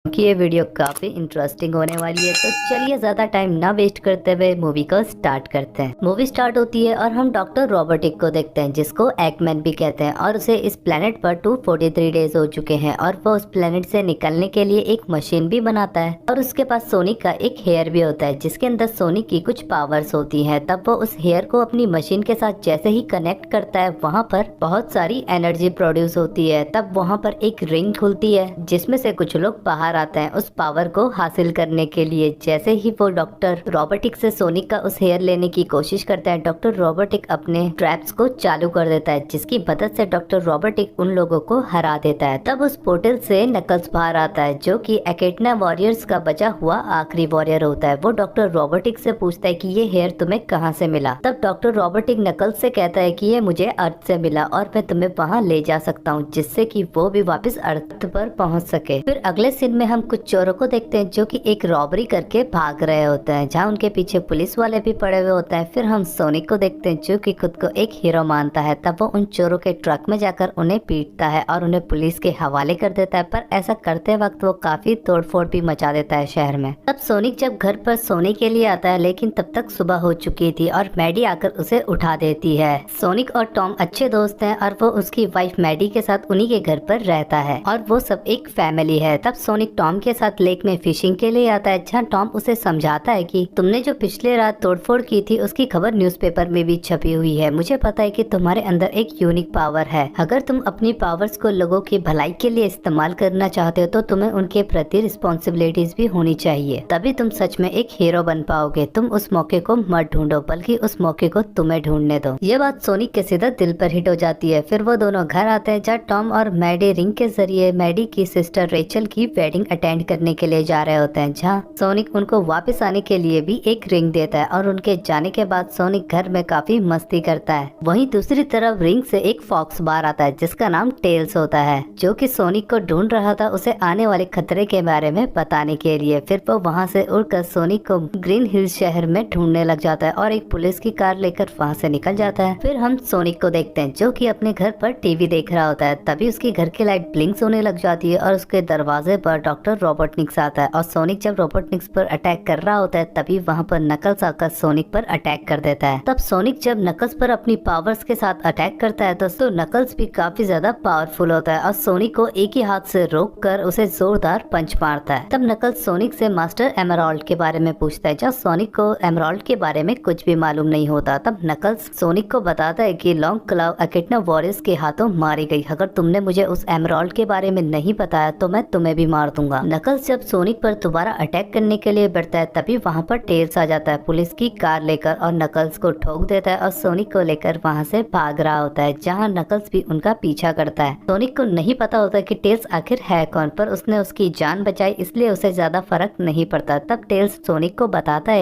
कि ये वीडियो काफी इंटरेस्टिंग होने वाली है, तो चलिए ज्यादा टाइम ना वेस्ट करते हुए मूवी को स्टार्ट करते हैं। मूवी स्टार्ट होती है और हम डॉक्टर रोबोटिक को देखते हैं, जिसको एक्मैन भी कहते हैं, और उसे इस प्लेनेट पर 243 डेज हो चुके हैं और वो उस प्लेनेट से निकलने के लिए एक मशीन भी बनाता है। और उसके पास सोनिक का एक हेयर भी होता है, जिसके अंदर सोनिक की कुछ पावर्स होती है। तब वो उस हेयर को अपनी मशीन के साथ जैसे ही कनेक्ट करता है, वहाँ पर बहुत सारी एनर्जी प्रोड्यूस होती है। तब वहाँ पर एक रिंग खुलती है, जिसमें से कुछ लोग बाहर आते हैं उस पावर को हासिल करने के लिए। जैसे ही वो डॉक्टर रोबोटिक से सोनिक का उस हेयर लेने की कोशिश करता है, डॉक्टर रोबोटिक अपने ट्रैप्स को चालू कर देता है, जिसकी मदद से डॉक्टर रोबोटिक उन लोगों को हरा देता है। तब उस पोर्टल से नकल्स बाहर आता है, जो कि एकेटना वॉरियर्स का बचा हुआ आखिरी वॉरियर होता है। वो डॉक्टर रोबोटिक से पूछता है कि ये हेयर तुम्हें कहाँ से मिला। तब डॉक्टर रोबोटिक नकल्स से कहता है कि ये मुझे अर्थ से मिला और मैं तुम्हें वहाँ ले जा सकता हूँ, जिससे कि वो भी वापस अर्थ पर पहुँच सके। फिर अगले सीन में हम कुछ चोरों को देखते हैं, जो कि एक रॉबरी करके भाग रहे होते हैं, जहाँ उनके पीछे पुलिस वाले भी पड़े हुए होते हैं। फिर हम सोनिक को देखते हैं, जो कि खुद को एक हीरो मानता है। तब वो उन चोरों के ट्रक में जाकर उन्हें पीटता है और उन्हें पुलिस के हवाले कर देता है। पर ऐसा करते वक्त वो काफी तोड़फोड़ भी मचा देता है शहर में। तब सोनिक जब घर पर सोने के लिए आता है, लेकिन तब तक सुबह हो चुकी थी और मैडी आकर उसे उठा देती है। सोनिक और टॉम अच्छे दोस्त हैं और वो उसकी वाइफ मैडी के साथ उन्हीं के घर पर रहता है और वो सब एक फैमिली है। तब सोनिक टॉम के साथ लेक में फिशिंग के लिए आता है, जहाँ टॉम उसे समझाता है कि तुमने जो पिछले रात तोड़फोड़ की थी, उसकी खबर न्यूज़पेपर में भी छपी हुई है। मुझे पता है कि तुम्हारे अंदर एक यूनिक पावर है। अगर तुम अपनी पावर्स को लोगों की भलाई के लिए इस्तेमाल करना चाहते हो, तो तुम्हें उनके प्रति रिस्पॉन्सिबिलिटीज भी होनी चाहिए, तभी तुम सच में एक हीरो बन पाओगे। तुम उस मौके को मत ढूंढो, बल्कि उस मौके को तुम्हें ढूंढने दो। ये बात सोनिक के सीधा दिल पर हिट हो जाती है। फिर वो दोनों घर आते हैं, जहाँ टॉम और मैडी रिंग के जरिए मैडी की सिस्टर रेचल की वेडिंग अटेंड करने के लिए जा रहे होते हैं, जहाँ सोनिक उनको वापस आने के लिए भी एक रिंग देता है और उनके जाने के बाद सोनिक घर में काफी मस्ती करता है। वहीं दूसरी तरफ रिंग से एक फॉक्स बाहर आता है, जिसका नाम टेल्स होता है, जो कि सोनिक को ढूंढ रहा था उसे आने वाले खतरे के बारे में बताने के लिए। फिर वो वहाँ से उड़कर सोनिक को ग्रीन हिल्स शहर में ढूंढने लग जाता है और एक पुलिस की कार लेकर वहाँ से निकल जाता है। फिर हम सोनिक को देखते हैं, जो कि अपने घर पर टीवी देख रहा होता है। तभी उसकी घर की लाइट ब्लिंक्स होने लग जाती है और उसके दरवाजे पर डॉक्टर रोबोटनिक्स आता है। और सोनिक जब रोबोटनिक्स पर अटैक कर रहा होता है, तभी वहाँ पर नकल्स आकर सोनिक पर अटैक कर देता है। तब सोनिक जब नकल्स पर अपनी पावर्स के साथ अटैक करता है, तो नकल्स भी काफी ज्यादा पावरफुल होता है और सोनिक को एक ही हाथ से रोक कर उसे जोरदार पंच मारता है। तब नकल्स सोनिक से मास्टर एमराल्ड के बारे में पूछता है, जब सोनिक को एमराल्ड के बारे में कुछ भी मालूम नहीं होता। तब नकल्स सोनिक को बताता है कि लॉन्ग क्लाव एकेटना वॉरियर्स के हाथों मारी गई। अगर तुमने मुझे उस एमराल्ड के बारे में नहीं बताया, तो मैं तुम्हें भी मार दूंगा। नकल्स जब सोनिक पर दोबारा अटैक करने के लिए बढ़ता है, तभी वहाँ पर टेल्स आ जाता है पुलिस की कार लेकर और नकल्स को ठोक देता है और सोनिक को लेकर वहाँ से भाग रहा होता है, जहाँ नकल्स भी उनका पीछा करता है। सोनिक को नहीं पता होता कि टेल्स आखिर है कौन, पर उसने उसकी जान बचाई, इसलिए उसे ज्यादा फर्क नहीं पड़ता। तब टेल्स सोनिक को बताता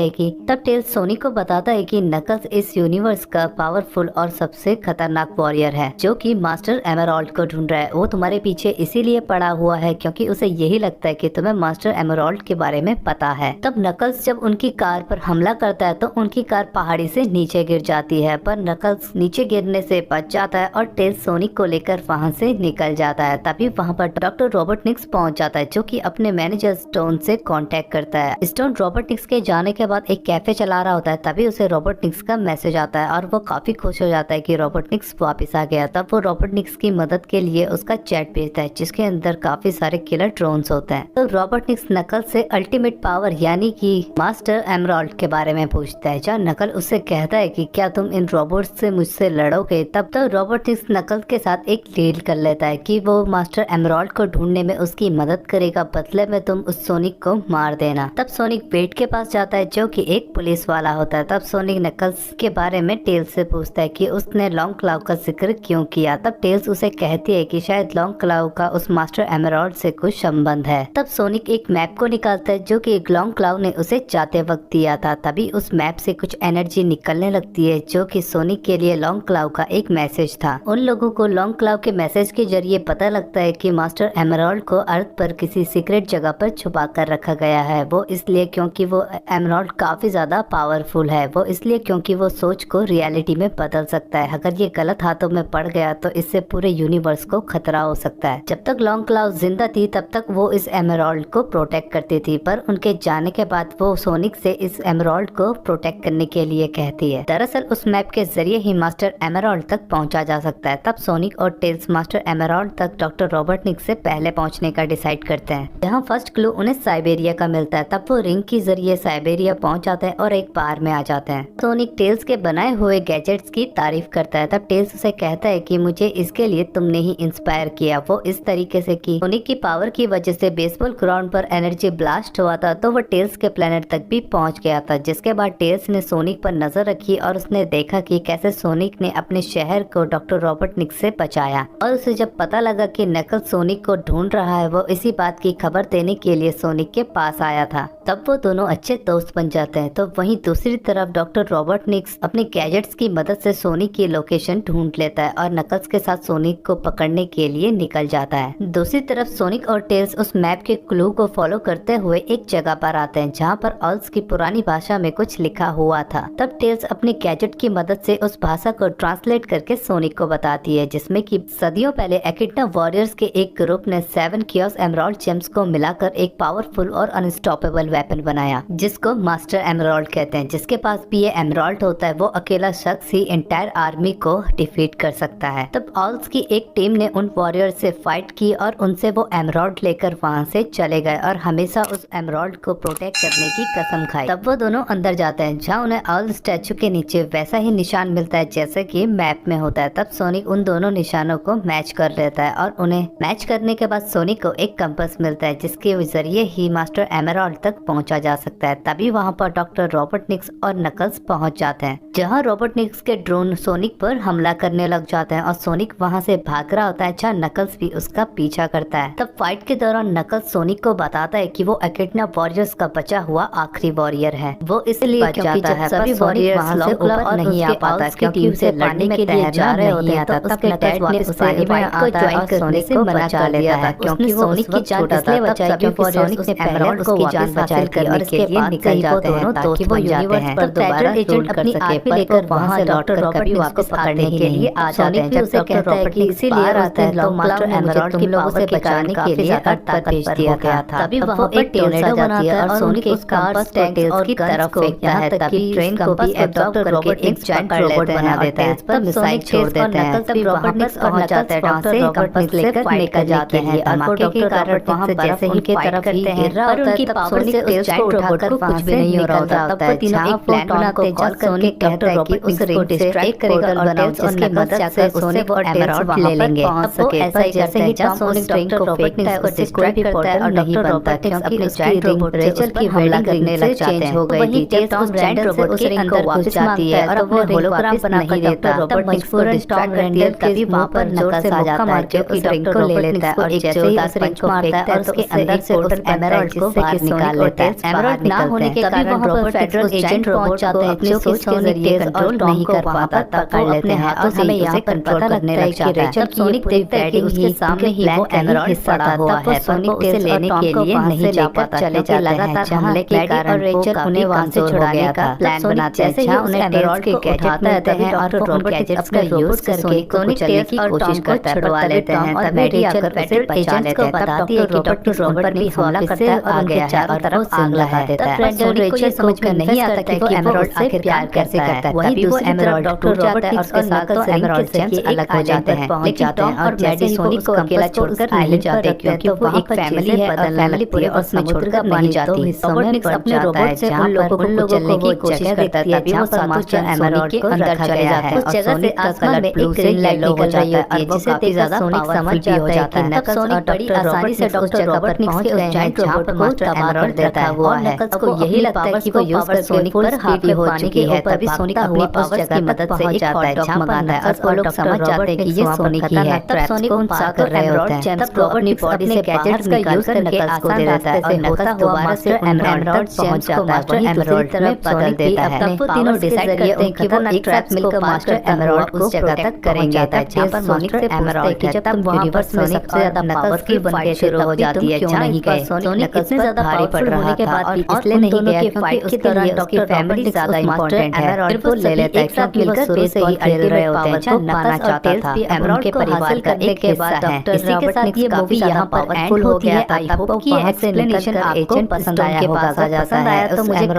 है कि नकल्स इस यूनिवर्स का पावरफुल और सबसे खतरनाक वॉरियर है, जो कि मास्टर एमराल्ड को ढूंढ रहा है। वो तुम्हारे पीछे इसीलिए पड़ा हुआ है क्योंकि उसे यही लगता है कि तुम्हें मास्टर एमराल्ड के बारे में पता है। तब नकल्स जब उनकी कार पर हमला करता है, तो उनकी कार पहाड़ी से नीचे गिर जाती है, पर नकल्स नीचे गिरने से बच जाता है और टेल्स सोनिक को लेकर वहाँ से निकल जाता है। तभी वहाँ पर डॉक्टर रोबोटनिक्स पहुँच जाता है, जो कि अपने मैनेजर स्टोन से कांटेक्ट करता है। स्टोन रोबोटनिक्स के जाने के बाद एक कैफे चला रहा होता है, तभी उसे रोबोटनिक्स का मैसेज आता है और वो काफी खुश हो जाता है कि रोबोटनिक्स वापस आ गया। तब वो रोबोटनिक्स की मदद के लिए उसका चैट भेजता है, जिसके अंदर काफी सारे किलर ड्रोन्स होते हैं। तो रोबोटनिक्स नकल से अल्टीमेट पावर यानी कि मास्टर एमराल्ड के बारे में पूछता है, जहाँ नकल उससे कहता है कि क्या तुम इन रोबोट्स से मुझसे लड़ोगे। तब तो रोबोटनिक्स नकल के साथ एक डील कर लेता है कि वो मास्टर एमराल्ड को ढूंढने में उसकी मदद करेगा, बदले में तुम उस सोनिक को मार देना। तब सोनिक वेट के पास जाता है, जो कि एक पुलिस वाला होता है। तब सोनिक नकल्स के बारे में टेल्स से पूछता है कि उसने लॉन्ग क्लाव का जिक्र क्यों किया। तब टेल्स उसे कहती है कि शायद लॉन्ग क्लाव का उस मास्टर एमराल्ड से कुछ संबंध है। तब सोनिक एक मैप को निकालता है, जो कि लॉन्ग क्लाव ने उसे जाते वक्त दिया था। तभी उस मैप से कुछ एनर्जी निकलने लगती है, जो कि सोनिक के लिए लॉन्ग क्लाव का एक मैसेज था। उन लोगों को लॉन्ग क्लाव के मैसेज के जरिए पता लगता है कि मास्टर एमराल्ड को अर्थ पर किसी सीक्रेट जगह पर छुपा कर रखा गया है। वो इसलिए क्योंकि वो एमराल्ड काफी ज्यादा पावरफुल है। वो इसलिए क्योंकि वो सोच को रियलिटी में बदल सकता है। अगर ये गलत हाथों में पड़ गया, तो इससे पूरे यूनिवर्स को खतरा हो सकता है। जब तक लॉन्ग क्लाव जिंदा थी, तब तक वो वो इस एमराल्ड को प्रोटेक्ट करती थी, पर उनके जाने के बाद वो सोनिक से इस एमराल्ड को प्रोटेक्ट करने के लिए कहती है। दरअसल उस मैप के जरिए ही मास्टर एमराल्ड तक पहुंचा जा सकता है। तब सोनिक और टेल्स मास्टर एमराल्ड तक डॉक्टर रॉबर्टनिक से पहले पहुंचने का डिसाइड करते हैं। जहां फर्स्ट क्लू उन्हें साइबेरिया का मिलता है, तब वो रिंग के जरिए साइबेरिया पहुंच जाते हैं और एक बार में आ जाते हैं। सोनिक टेल्स के बनाए हुए गैजेट्स की तारीफ करता है। तब टेल्स उसे कहता है कि मुझे इसके लिए तुमने ही इंस्पायर किया। वो इस तरीके से कि सोनिक की पावर की वजह से बेसबॉल ग्राउंड पर एनर्जी ब्लास्ट हुआ था, तो वो टेल्स के प्लेनेट तक भी पहुंच गया था। जिसके बाद टेल्स ने सोनिक पर नजर रखी और उसने देखा कि कैसे सोनिक ने अपने शहर को डॉक्टर रॉबर्टनिक से बचाया। और उसे जब पता लगा कि नकल्स सोनिक को ढूंढ रहा है, वो इसी बात की खबर देने के लिए सोनिक के पास आया था। तब वो दोनों अच्छे दोस्त बन जाते हैं। तो वहीं दूसरी तरफ डॉक्टर रॉबर्टनिक्स अपने गैजेट्स की मदद से सोनिक की लोकेशन ढूंढ लेता है और नकल्स के साथ सोनिक को पकड़ने के लिए निकल जाता है। दूसरी तरफ सोनिक और टेल्स उस मैप के क्लू को फॉलो करते हुए एक जगह पर आते हैं जहाँ पर ऑल्स की पुरानी भाषा में कुछ लिखा हुआ था। तब टेल्स अपने गैजेट की मदद से उस भाषा को ट्रांसलेट करके सोनिक को बताती है, जिसमें कि सदियों पहले एकिडना वॉरियर्स के एक ग्रुप ने 7 कियोस एमराल्ड जेम्स को मिलाकर एक पावरफुल और अनस्टॉपेबल वेपन बनाया, जिसको मास्टर एमराल्ड कहते हैं। जिसके पास भी ये एमराल्ड होता है, वो अकेला शख्स ही एंटायर आर्मी को डिफीट कर सकता है। तब ऑल्स की एक टीम ने उन वॉरियर से फाइट की और उनसे वो एमराल्ड लेकर वहाँ से चले गए और हमेशा उस एमराल्ड को प्रोटेक्ट करने की कसम खाई। तब वो दोनों अंदर जाते हैं जहाँ उन्हें ऑल स्टैचू के नीचे वैसा ही निशान मिलता है जैसे कि मैप में होता है। तब सोनिक उन दोनों निशानों को मैच कर लेता है और उन्हें मैच करने के बाद सोनिक को एक कंपास मिलता है, जिसके जरिए ही मास्टर एमराल्ड तक पहुंचा जा सकता है। तभी वहां पर डॉक्टर रॉबर्टनिक्स और नकल्स पहुंच जाते हैं, जहां रॉबर्टनिक्स के ड्रोन सोनिक पर हमला करने लग जाते हैं और सोनिक वहां से भाग रहा होता है, जहां नकल्स भी उसका पीछा करता है। तब फाइट के दौरान नकल्स सोनिक को बताता है कि वो एकिडना वॉरियर्स का बचा हुआ आखिरी वॉरियर है। वो इसलिए बच जाता है, सभी वॉरियर्स वहां से ऊपर नहीं आ पाता क्योंकि उसे लड़ने के लिए जा रहे होते हैं। तब उसके डैड ने उसे फाइट को ज्वाइन करने से मना कर दिया था क्योंकि वो सोनिक की जान इसलिए बचाई क्योंकि सोनिक ने एमराल्ड को जान बचाई करने के लिए निकल जाते हैं ताकि वो यूनिवर्स पर दोबारा एजेंट अपनी आर्मी लेकर वहां से डॉक्टर रॉबर्ट वापस पकड़ने के लिए आ जाते हैं। उसे कहता है कि इसीलिए आता है तो मास्टर एमराल्ड तुम लोगों से बचाने के लिए अर्थ तक भेज दिया गया था। तभी वहां पर एक टोर्नेडो बनाती है और सोनिक उस कंपास टेल्स की तरफ फेंकता है तभी ट्रेन को भी डॉक्टर रॉबर्ट एक जायंट रोबोट बना देता है। तब मिसाइल छोड़ देते हैं। तब रॉबर्टनिक्स पहुंच जाता है वहां से कंपास लेकर निकल जाते हैं। धमाके के कारण वहां जैसे ही उनकी तरफ ही गिर रहा होता है तब सोनिक उस जायंट रोबोट को कुछ भी नहीं हो रहा होता है। तीनों एक प्लान बनाते हैं जब सोनिक कहता है कि उस रिंग को डिस्ट्रैक्ट करेगा और टेल्स उसकी मदद से सोनिक और एमराल्ड ले लेंगे। तब वो ऐसा ही जैसे ही जब सोनिक डॉक्टर रॉबर्टनिक्स को डिस्ट्रैक्ट करता है और नहीं बनता क्योंकि उसकी रिंग रेचल की हमला करने लग जाते हैं। वहीं टेल्स उस जायंट रोबोट के अंदर घुस जाती है और अपने होलोग्राम बनाकर डॉक्टर रॉबर्टनिक्स को डिस्ट्रैक्ट करती है। तभी वहां पर जोर से मौका मार के उस रिंग को ले लेता है और जैसे ही उस रिंग को मारता है और उसके अंदर से उस एमराल्ड को बाहर निकाल लेता है। एमराल्ड ना होने के कारण वहां पर फेडरल एजेंट रोबोट जाते हैं जो सोच के जरिए कंट्रोल नहीं कर पाता तब वो अपने हाथों से यहाँ पर कंट्रोल करने लग जाता है। तब सोनिक देखता है कि उसके सामने ही वो एमराल्ड पड़ा हुआ है पर वो उसे लेने के लिए नहीं जा पाता चले जाते लगातार हमले के कारण और रेचल उन्हें वहां से छुड़ाने का प्लान बनाते हैं जहाँ उन्हें एमराल्ड के गैजेट मिलते हैं और वो उन गैजेट्स का यूज करके सोनिक चलने की कोशिश करता है छुड़वा लेते हैं। तब रेचल उसे बचा लेते हैं। बताती है कि डॉक्टर रॉबर्ट भी हमला करता है और उनके चारों तरफ आग लगा देता है। तब रेचल समझ में नहीं आता कि वो एमराल्ड से प्यार कैसे करता है। वहीं वो एमराल्ड डॉक्टर रॉबर्ट है और उसके साथ तो एमराल्ड से अलग हो जाते हैं लेकिन टॉम और जैसे सोनिक को अकेला छोड़कर नहीं जाते क्योंकि वो एक फैमिली है और फैमिली पूरे और छोड़कर नहीं जाती। रॉबर्टनिक्स अपने रोबोट से उन लोगों को चलने की कोशिश करता है तभी वो मास्टर एमराल्ड के अंदर चले जाता है। उस जगह से आसमान में एक ग्रीन लाइट निकल रही होती है जिसे काफी ज्यादा सोनिक समझ जाता है कि सोनिक बड़ी आसानी से डॉक्टर रॉबर्टनिक्स के उस जायंट रोबोट को मास्टर एमराल्ड देता है और नकल्स को यही लगता है कि वो यूज कर सोनिक पर हावी हो चुकी है। तभी सोनिक अपनी पावर्स की मदद से एक हॉट डॉग मंगाता है और लोग समझ जाते हैं कि ये सोनिक ही है। तब सोनिक उन कर रहे होते हैं तब रॉबर्टनिक्स अपने गैजेट्स का यूज करके नकल्स को दे देता है और नकल्स दोबारा से एमराल्ड तक पहुंच जाता है। वहीं दूसरी तरफ बदल देता है। तब वो तीनों डिसाइड करते हैं कि वो एक साथ मिलकर मास्टर एमराल्ड उस जगह तक करेंगे जहाँ पर सोनिक से एमराल्ड है। तब वहाँ पर सोनिक सबसे ज्यादा नकल्स की बनके शुरू हो जाती है जहाँ नहीं गए। सोनिक इतने ज्यादा भारी पड़ रहा था और इसलिए नहीं गया कि फाइट के दौरान उसकी फैमिली ज्यादा इंपॉर्टेंट है। फिर वो ले लेता है क्योंकि वो शुरू से ही खेल रहे होते हैं जो पाना चाहता था। एमराल्ड के परिवार का एक हिस्सा है। इसी के साथ ये मूवी यहाँ पर एंड हो गया था। आई होप कि एक्सप्लेनेशन आपको पसंद आया होगा। अगर पसंद आया तो मुझे